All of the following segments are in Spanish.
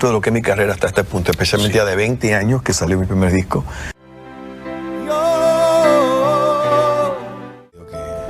de lo que es mi carrera hasta este punto, especialmente ya de 20 años que salió mi primer disco.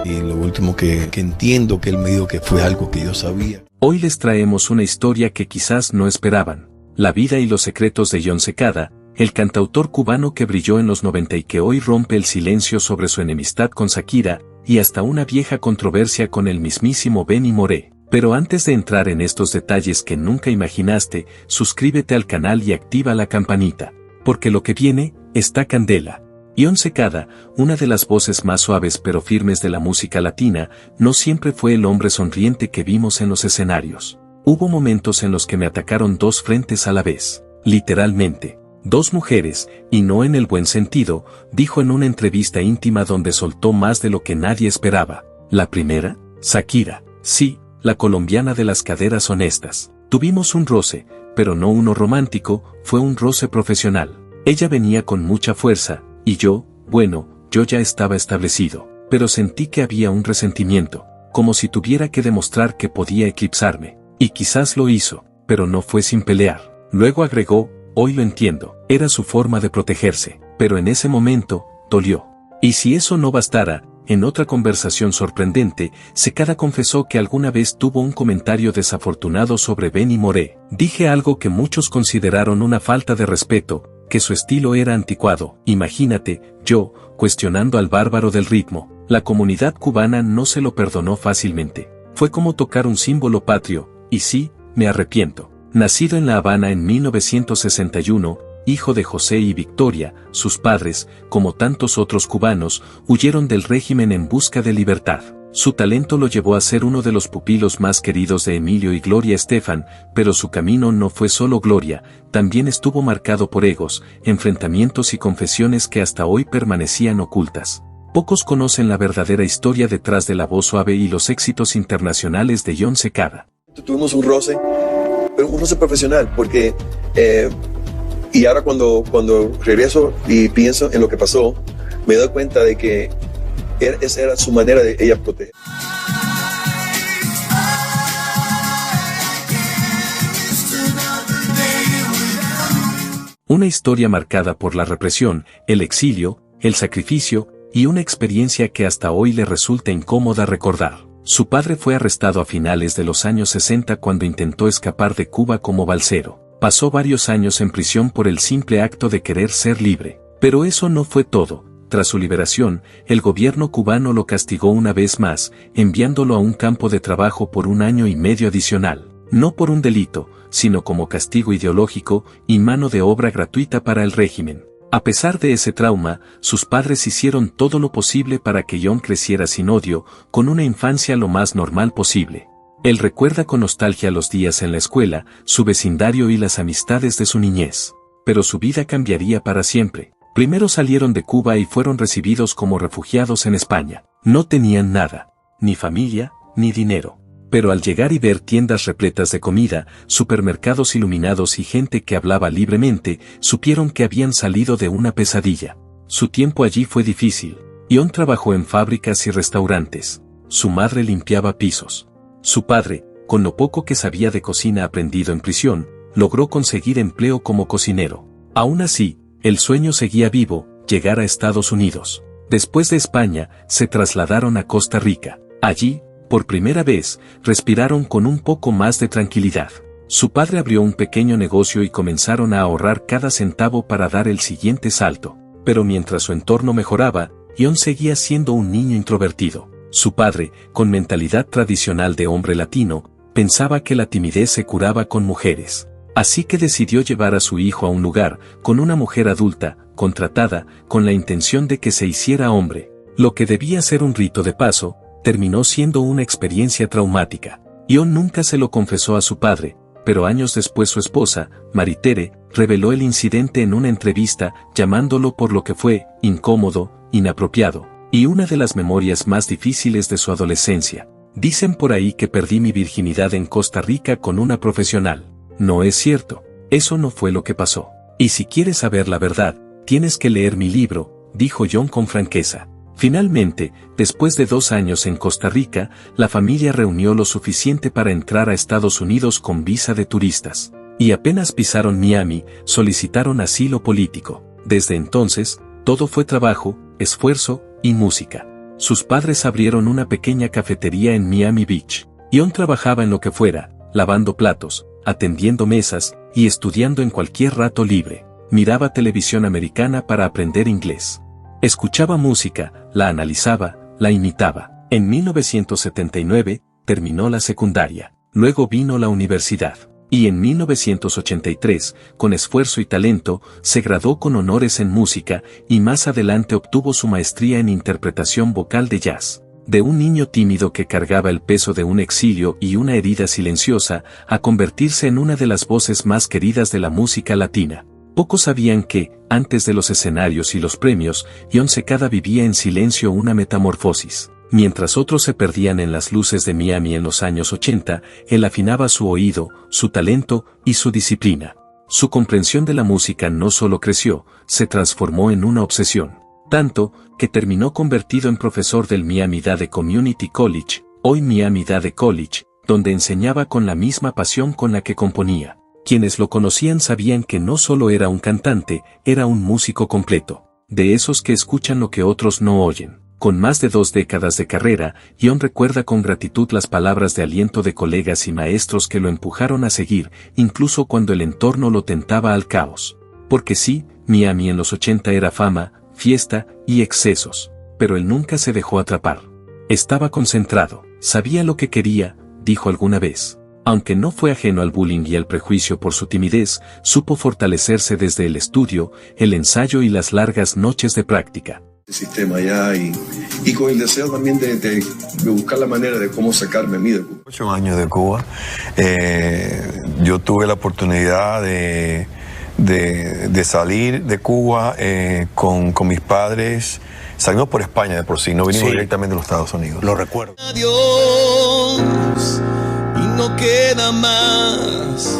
Y lo último que entiendo que él me dijo que fue algo que yo sabía. Hoy les traemos una historia que quizás no esperaban. La vida y los secretos de Jon Secada, el cantautor cubano que brilló en los 90 y que hoy rompe el silencio sobre su enemistad con Shakira, y hasta una vieja controversia con el mismísimo Benny Moré. Pero antes de entrar en estos detalles que nunca imaginaste, suscríbete al canal y activa la campanita, porque lo que viene, está candela. Jon Secada, una de las voces más suaves pero firmes de la música latina, no siempre fue el hombre sonriente que vimos en los escenarios. Hubo momentos en los que me atacaron dos frentes a la vez, literalmente. Dos mujeres, y no en el buen sentido, dijo en una entrevista íntima donde soltó más de lo que nadie esperaba. La primera, Shakira. Sí, la colombiana de las caderas honestas. Tuvimos un roce, pero no uno romántico, fue un roce profesional. Ella venía con mucha fuerza, y yo ya estaba establecido, pero sentí que había un resentimiento, como si tuviera que demostrar que podía eclipsarme, y quizás lo hizo, pero no fue sin pelear. Luego agregó, hoy lo entiendo, era su forma de protegerse, pero en ese momento, dolió. Y si eso no bastara, en otra conversación sorprendente, Secada confesó que alguna vez tuvo un comentario desafortunado sobre Benny Moré. Dije algo que muchos consideraron una falta de respeto, que su estilo era anticuado. Imagínate, yo, cuestionando al bárbaro del ritmo. La comunidad cubana no se lo perdonó fácilmente. Fue como tocar un símbolo patrio, y sí, me arrepiento. Nacido en La Habana en 1961, hijo de José y Victoria, sus padres, como tantos otros cubanos, huyeron del régimen en busca de libertad. Su talento lo llevó a ser uno de los pupilos más queridos de Emilio y Gloria Estefan, pero su camino no fue solo gloria, también estuvo marcado por egos, enfrentamientos y confesiones que hasta hoy permanecían ocultas. Pocos conocen la verdadera historia detrás de la voz suave y los éxitos internacionales de Jon Secada. Tuvimos un roce, pero un roce profesional, porque y ahora cuando regreso y pienso en lo que pasó, me doy cuenta de que esa era su manera de ella proteger. Una historia marcada por la represión, el exilio, el sacrificio, y una experiencia que hasta hoy le resulta incómoda recordar. Su padre fue arrestado a finales de los años 60 cuando intentó escapar de Cuba como balsero. Pasó varios años en prisión por el simple acto de querer ser libre. Pero eso no fue todo. Tras su liberación, el gobierno cubano lo castigó una vez más, enviándolo a un campo de trabajo por 1 año y medio adicional. No por un delito, sino como castigo ideológico y mano de obra gratuita para el régimen. A pesar de ese trauma, sus padres hicieron todo lo posible para que Jon creciera sin odio, con una infancia lo más normal posible. Él recuerda con nostalgia los días en la escuela, su vecindario y las amistades de su niñez. Pero su vida cambiaría para siempre. Primero salieron de Cuba y fueron recibidos como refugiados en España. No tenían nada, ni familia, ni dinero. Pero al llegar y ver tiendas repletas de comida, supermercados iluminados y gente que hablaba libremente, supieron que habían salido de una pesadilla. Su tiempo allí fue difícil. Jon trabajó en fábricas y restaurantes. Su madre limpiaba pisos. Su padre, con lo poco que sabía de cocina aprendido en prisión, logró conseguir empleo como cocinero. Aún así, el sueño seguía vivo, llegar a Estados Unidos. Después de España, se trasladaron a Costa Rica. Allí, por primera vez, respiraron con un poco más de tranquilidad. Su padre abrió un pequeño negocio y comenzaron a ahorrar cada centavo para dar el siguiente salto. Pero mientras su entorno mejoraba, Jon seguía siendo un niño introvertido. Su padre, con mentalidad tradicional de hombre latino, pensaba que la timidez se curaba con mujeres. Así que decidió llevar a su hijo a un lugar, con una mujer adulta, contratada, con la intención de que se hiciera hombre. Lo que debía ser un rito de paso, terminó siendo una experiencia traumática. Jon nunca se lo confesó a su padre, pero años después su esposa, Maritere, reveló el incidente en una entrevista, llamándolo por lo que fue, incómodo, inapropiado, y una de las memorias más difíciles de su adolescencia. Dicen por ahí que perdí mi virginidad en Costa Rica con una profesional. No es cierto, eso no fue lo que pasó. Y si quieres saber la verdad, tienes que leer mi libro, dijo Jon con franqueza. Finalmente, después de 2 años en Costa Rica, la familia reunió lo suficiente para entrar a Estados Unidos con visa de turistas. Y apenas pisaron Miami, solicitaron asilo político. Desde entonces, todo fue trabajo, esfuerzo y música. Sus padres abrieron una pequeña cafetería en Miami Beach. Ion trabajaba en lo que fuera, lavando platos, atendiendo mesas y estudiando en cualquier rato libre. Miraba televisión americana para aprender inglés. Escuchaba música, la analizaba, la imitaba. En 1979, terminó la secundaria. Luego vino la universidad. Y en 1983, con esfuerzo y talento, se graduó con honores en música y más adelante obtuvo su maestría en interpretación vocal de jazz. De un niño tímido que cargaba el peso de un exilio y una herida silenciosa, a convertirse en una de las voces más queridas de la música latina. Pocos sabían que, antes de los escenarios y los premios, Jon Secada vivía en silencio una metamorfosis. Mientras otros se perdían en las luces de Miami en los años 80, él afinaba su oído, su talento y su disciplina. Su comprensión de la música no solo creció, se transformó en una obsesión. Tanto, que terminó convertido en profesor del Miami-Dade Community College, hoy Miami-Dade College, donde enseñaba con la misma pasión con la que componía. Quienes lo conocían sabían que no solo era un cantante, era un músico completo. De esos que escuchan lo que otros no oyen. Con más de 2 décadas de carrera, Jon recuerda con gratitud las palabras de aliento de colegas y maestros que lo empujaron a seguir, incluso cuando el entorno lo tentaba al caos. Porque sí, Miami en los 80 era fama, fiesta y excesos. Pero él nunca se dejó atrapar. Estaba concentrado, sabía lo que quería, dijo alguna vez. Aunque no fue ajeno al bullying y al prejuicio por su timidez, supo fortalecerse desde el estudio, el ensayo y las largas noches de práctica. El sistema allá y con el deseo también de buscar la manera de cómo sacarme a mí de Cuba. 8 años de Cuba. Yo tuve la oportunidad de salir de Cuba con mis padres. Salimos por España de por sí, no vinimos directamente a los Estados Unidos. Lo recuerdo. Adiós, y no queda más.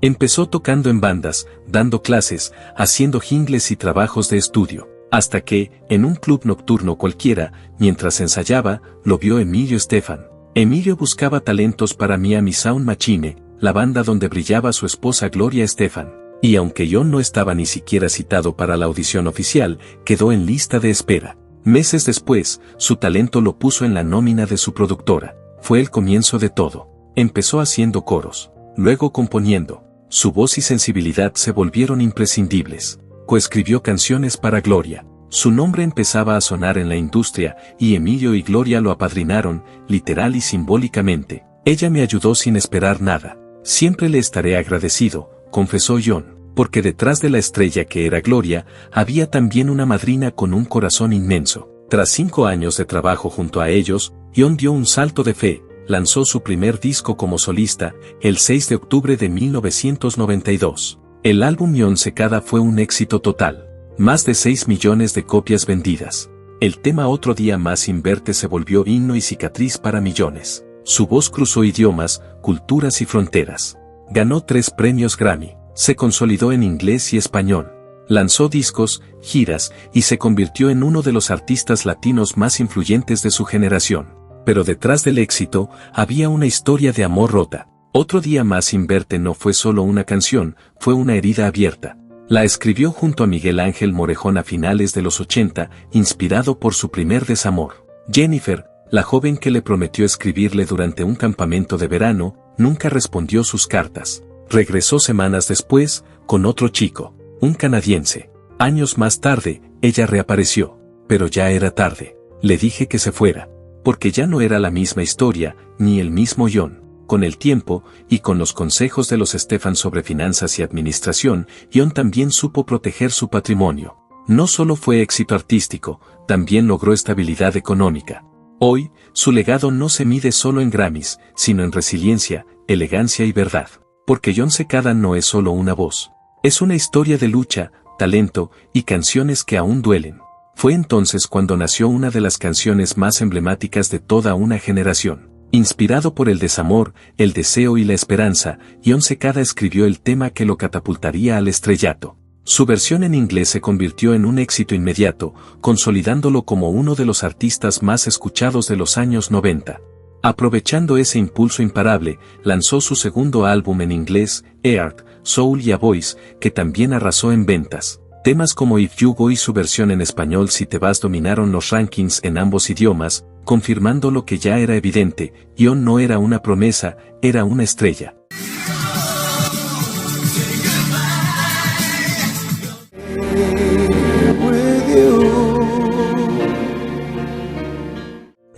Empezó tocando en bandas, dando clases, haciendo jingles y trabajos de estudio, hasta que, en un club nocturno cualquiera, mientras ensayaba, lo vio Emilio Estefan. Emilio buscaba talentos para Miami Sound Machine, la banda donde brillaba su esposa Gloria Estefan, y aunque Jon no estaba ni siquiera citado para la audición oficial, quedó en lista de espera. Meses después, su talento lo puso en la nómina de su productora. Fue el comienzo de todo. Empezó haciendo coros, luego componiendo. Su voz y sensibilidad se volvieron imprescindibles. Coescribió canciones para Gloria. Su nombre empezaba a sonar en la industria, y Emilio y Gloria lo apadrinaron, literal y simbólicamente. Ella me ayudó sin esperar nada. Siempre le estaré agradecido, confesó Jon, porque detrás de la estrella que era Gloria, había también una madrina con un corazón inmenso. Tras 5 años de trabajo junto a ellos, Jon dio un salto de fe. Lanzó su primer disco como solista, el 6 de octubre de 1992. El álbum Jon Secada fue un éxito total. Más de 6 millones de copias vendidas. El tema Otro Día Más Sin Verte se volvió himno y cicatriz para millones. Su voz cruzó idiomas, culturas y fronteras. Ganó 3 premios Grammy. Se consolidó en inglés y español. Lanzó discos, giras, y se convirtió en uno de los artistas latinos más influyentes de su generación. Pero detrás del éxito, había una historia de amor rota. Otro Día Más Sin Verte no fue solo una canción, fue una herida abierta. La escribió junto a Miguel Ángel Morejón a finales de los 80, inspirado por su primer desamor. Jennifer, la joven que le prometió escribirle durante un campamento de verano, nunca respondió sus cartas. Regresó semanas después, con otro chico, un canadiense. Años más tarde, ella reapareció. Pero ya era tarde. Le dije que se fuera. Porque ya no era la misma historia, ni el mismo Jon. Con el tiempo, y con los consejos de los Estefan sobre finanzas y administración, Jon también supo proteger su patrimonio. No solo fue éxito artístico, también logró estabilidad económica. Hoy, su legado no se mide solo en Grammys, sino en resiliencia, elegancia y verdad. Porque Jon Secada no es solo una voz. Es una historia de lucha, talento, y canciones que aún duelen. Fue entonces cuando nació una de las canciones más emblemáticas de toda una generación. Inspirado por el desamor, el deseo y la esperanza, Jon Secada escribió el tema que lo catapultaría al estrellato. Su versión en inglés se convirtió en un éxito inmediato, consolidándolo como uno de los artistas más escuchados de los años 90. Aprovechando ese impulso imparable, lanzó su segundo álbum en inglés, Heart, Soul y A Voice, que también arrasó en ventas. Temas como If You Go y su versión en español Si Te Vas dominaron los rankings en ambos idiomas, confirmando lo que ya era evidente, John no era una promesa, era una estrella.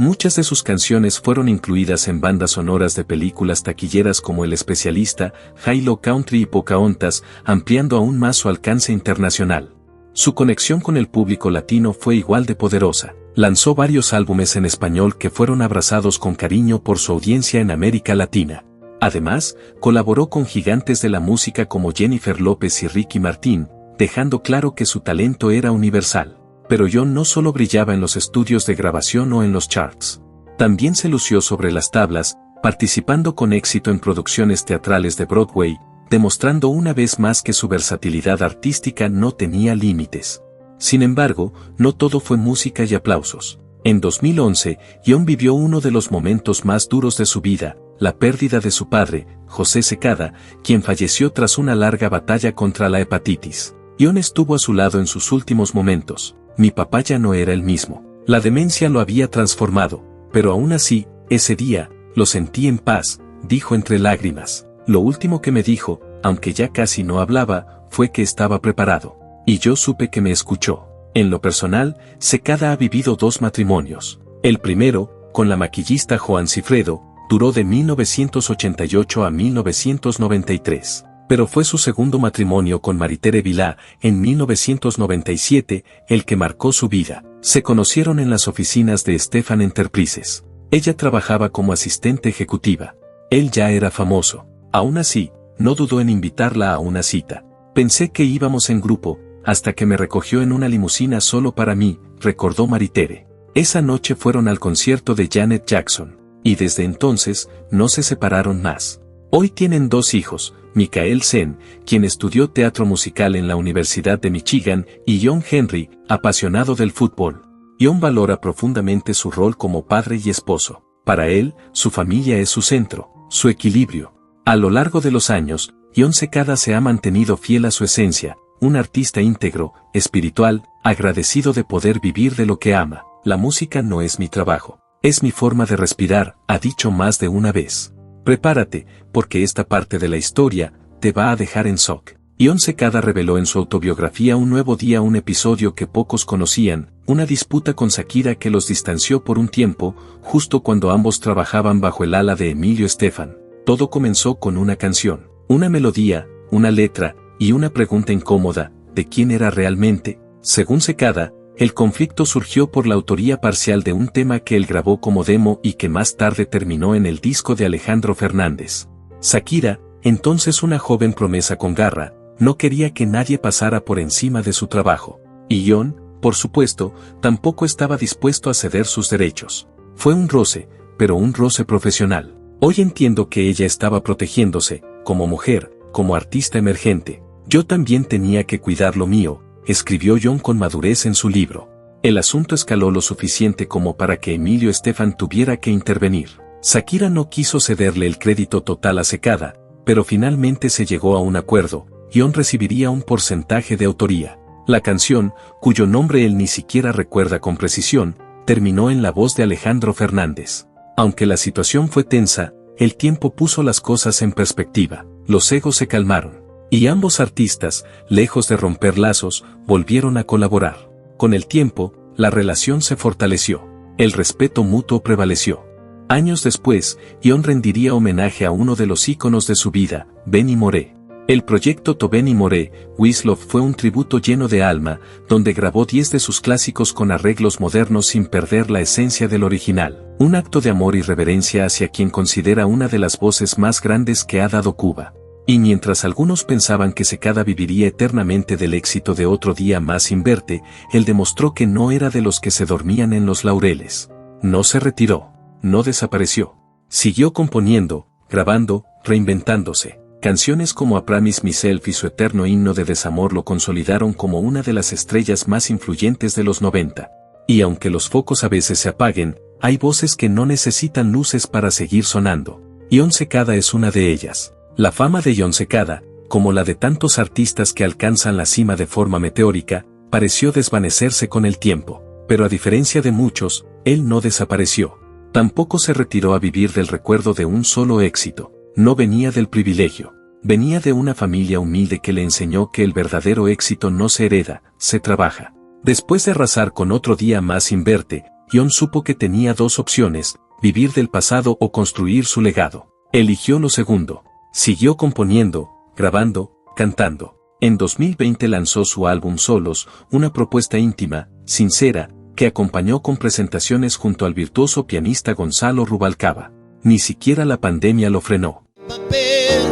Muchas de sus canciones fueron incluidas en bandas sonoras de películas taquilleras como El Especialista, High Low Country y Pocahontas, ampliando aún más su alcance internacional. Su conexión con el público latino fue igual de poderosa. Lanzó varios álbumes en español que fueron abrazados con cariño por su audiencia en América Latina. Además, colaboró con gigantes de la música como Jennifer López y Ricky Martin, dejando claro que su talento era universal. Pero John no solo brillaba en los estudios de grabación o en los charts. También se lució sobre las tablas, participando con éxito en producciones teatrales de Broadway, demostrando una vez más que su versatilidad artística no tenía límites. Sin embargo, no todo fue música y aplausos. En 2011, John vivió uno de los momentos más duros de su vida, la pérdida de su padre, José Secada, quien falleció tras una larga batalla contra la hepatitis. John estuvo a su lado en sus últimos momentos. Mi papá ya no era el mismo. La demencia lo había transformado, pero aún así, ese día, lo sentí en paz, dijo entre lágrimas. Lo último que me dijo, aunque ya casi no hablaba, fue que estaba preparado. Y yo supe que me escuchó. En lo personal, Secada ha vivido 2 matrimonios. El primero, con la maquillista Joan Cifredo, duró de 1988 a 1993. Pero fue su segundo matrimonio con Maritere Vilá, en 1997, el que marcó su vida. Se conocieron en las oficinas de Stefan Enterprises. Ella trabajaba como asistente ejecutiva. Él ya era famoso. Aún así, no dudó en invitarla a una cita. Pensé que íbamos en grupo, hasta que me recogió en una limusina solo para mí, recordó Maritere. Esa noche fueron al concierto de Janet Jackson, y desde entonces, no se separaron más. Hoy tienen 2 hijos, Michael Sen, quien estudió teatro musical en la Universidad de Michigan, y John Henry, apasionado del fútbol. John valora profundamente su rol como padre y esposo. Para él, su familia es su centro, su equilibrio. A lo largo de los años, John Secada se ha mantenido fiel a su esencia, un artista íntegro, espiritual, agradecido de poder vivir de lo que ama. La música no es mi trabajo, es mi forma de respirar, ha dicho más de una vez. Prepárate, porque esta parte de la historia te va a dejar en shock. John Secada reveló en su autobiografía Un Nuevo Día un episodio que pocos conocían, una disputa con Shakira que los distanció por un tiempo, justo cuando ambos trabajaban bajo el ala de Emilio Estefan. Todo comenzó con una canción, una melodía, una letra, y una pregunta incómoda, ¿de quién era realmente? Según Secada, el conflicto surgió por la autoría parcial de un tema que él grabó como demo y que más tarde terminó en el disco de Alejandro Fernández. Shakira, entonces una joven promesa con garra, no quería que nadie pasara por encima de su trabajo. Y John, por supuesto, tampoco estaba dispuesto a ceder sus derechos. Fue un roce, pero un roce profesional. Hoy entiendo que ella estaba protegiéndose, como mujer, como artista emergente. Yo también tenía que cuidar lo mío, escribió John con madurez en su libro. El asunto escaló lo suficiente como para que Emilio Estefan tuviera que intervenir. Shakira no quiso cederle el crédito total a Secada, pero finalmente se llegó a un acuerdo. John recibiría un porcentaje de autoría. La canción, cuyo nombre él ni siquiera recuerda con precisión, terminó en la voz de Alejandro Fernández. Aunque la situación fue tensa, el tiempo puso las cosas en perspectiva. Los egos se calmaron. Y ambos artistas, lejos de romper lazos, volvieron a colaborar. Con el tiempo, la relación se fortaleció. El respeto mutuo prevaleció. Años después, John rendiría homenaje a uno de los íconos de su vida, Benny Moré. El proyecto To Benny Moré, With Love fue un tributo lleno de alma, donde grabó 10 de sus clásicos con arreglos modernos sin perder la esencia del original. Un acto de amor y reverencia hacia quien considera una de las voces más grandes que ha dado Cuba. Y mientras algunos pensaban que Secada viviría eternamente del éxito de Otro Día Más Sin Verte, él demostró que no era de los que se dormían en los laureles. No se retiró, no desapareció. Siguió componiendo, grabando, reinventándose. Canciones como A Promise Myself y su eterno himno de desamor lo consolidaron como una de las estrellas más influyentes de los 90. Y aunque los focos a veces se apaguen, hay voces que no necesitan luces para seguir sonando. Jon Secada es una de ellas. La fama de Jon Secada, como la de tantos artistas que alcanzan la cima de forma meteórica, pareció desvanecerse con el tiempo. Pero a diferencia de muchos, él no desapareció. Tampoco se retiró a vivir del recuerdo de un solo éxito. No venía del privilegio. Venía de una familia humilde que le enseñó que el verdadero éxito no se hereda, se trabaja. Después de arrasar con Otro Día Más Sin Verte, Jon supo que tenía dos opciones, vivir del pasado o construir su legado. Eligió lo segundo. Siguió componiendo, grabando, cantando. En 2020 lanzó su álbum Solos, una propuesta íntima, sincera, que acompañó con presentaciones junto al virtuoso pianista Gonzalo Rubalcaba. Ni siquiera la pandemia lo frenó. Papel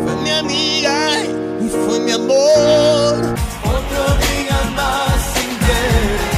fue mi amiga y fue mi amor. Otro día más sin verte.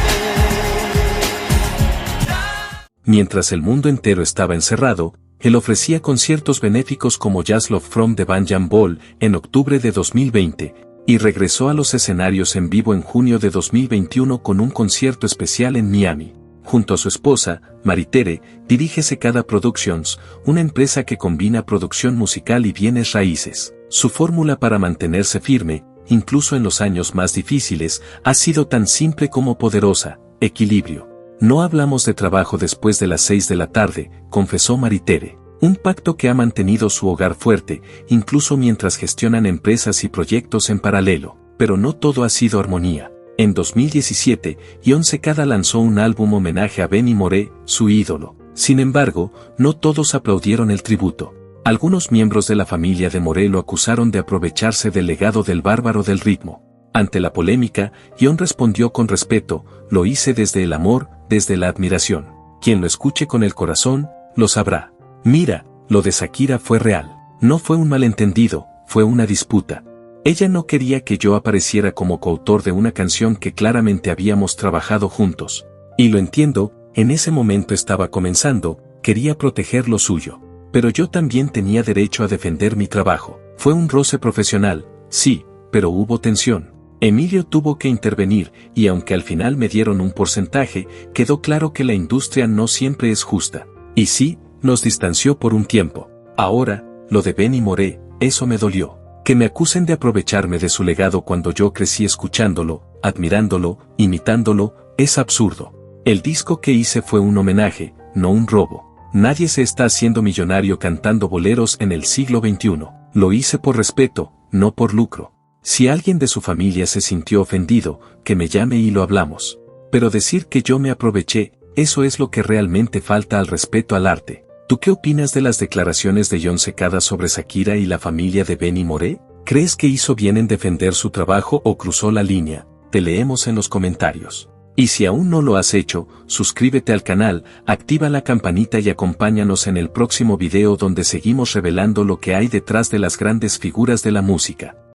Mientras el mundo entero estaba encerrado, él ofrecía conciertos benéficos como Jazz Love From the Banyan Ball en octubre de 2020, y regresó a los escenarios en vivo en junio de 2021 con un concierto especial en Miami. Junto a su esposa, Maritere, dirige Secada Productions, una empresa que combina producción musical y bienes raíces. Su fórmula para mantenerse firme, incluso en los años más difíciles, ha sido tan simple como poderosa: equilibrio. No hablamos de trabajo después de las 6 de la tarde, confesó Maritere. Un pacto que ha mantenido su hogar fuerte, incluso mientras gestionan empresas y proyectos en paralelo. Pero no todo ha sido armonía. En 2017, Jon Secada lanzó un álbum homenaje a Benny Moré, su ídolo. Sin embargo, no todos aplaudieron el tributo. Algunos miembros de la familia de Moré lo acusaron de aprovecharse del legado del bárbaro del ritmo. Ante la polémica, Jon respondió con respeto: lo hice desde el amor, desde la admiración. Quien lo escuche con el corazón, lo sabrá. Mira, lo de Shakira fue real. No fue un malentendido, fue una disputa. Ella no quería que yo apareciera como coautor de una canción que claramente habíamos trabajado juntos. Y lo entiendo, en ese momento estaba comenzando, quería proteger lo suyo. Pero yo también tenía derecho a defender mi trabajo. Fue un roce profesional, sí, pero hubo tensión. Emilio tuvo que intervenir, y aunque al final me dieron un porcentaje, quedó claro que la industria no siempre es justa. Y sí, nos distanció por un tiempo. Ahora, lo de Benny Moré, eso me dolió. Que me acusen de aprovecharme de su legado cuando yo crecí escuchándolo, admirándolo, imitándolo, es absurdo. El disco que hice fue un homenaje, no un robo. Nadie se está haciendo millonario cantando boleros en el siglo XXI. Lo hice por respeto, no por lucro. Si alguien de su familia se sintió ofendido, que me llame y lo hablamos. Pero decir que yo me aproveché, eso es lo que realmente falta al respeto al arte. ¿Tú qué opinas de las declaraciones de Jon Secada sobre Shakira y la familia de Benny Moré? ¿Crees que hizo bien en defender su trabajo o cruzó la línea? Te leemos en los comentarios. Y si aún no lo has hecho, suscríbete al canal, activa la campanita y acompáñanos en el próximo video donde seguimos revelando lo que hay detrás de las grandes figuras de la música.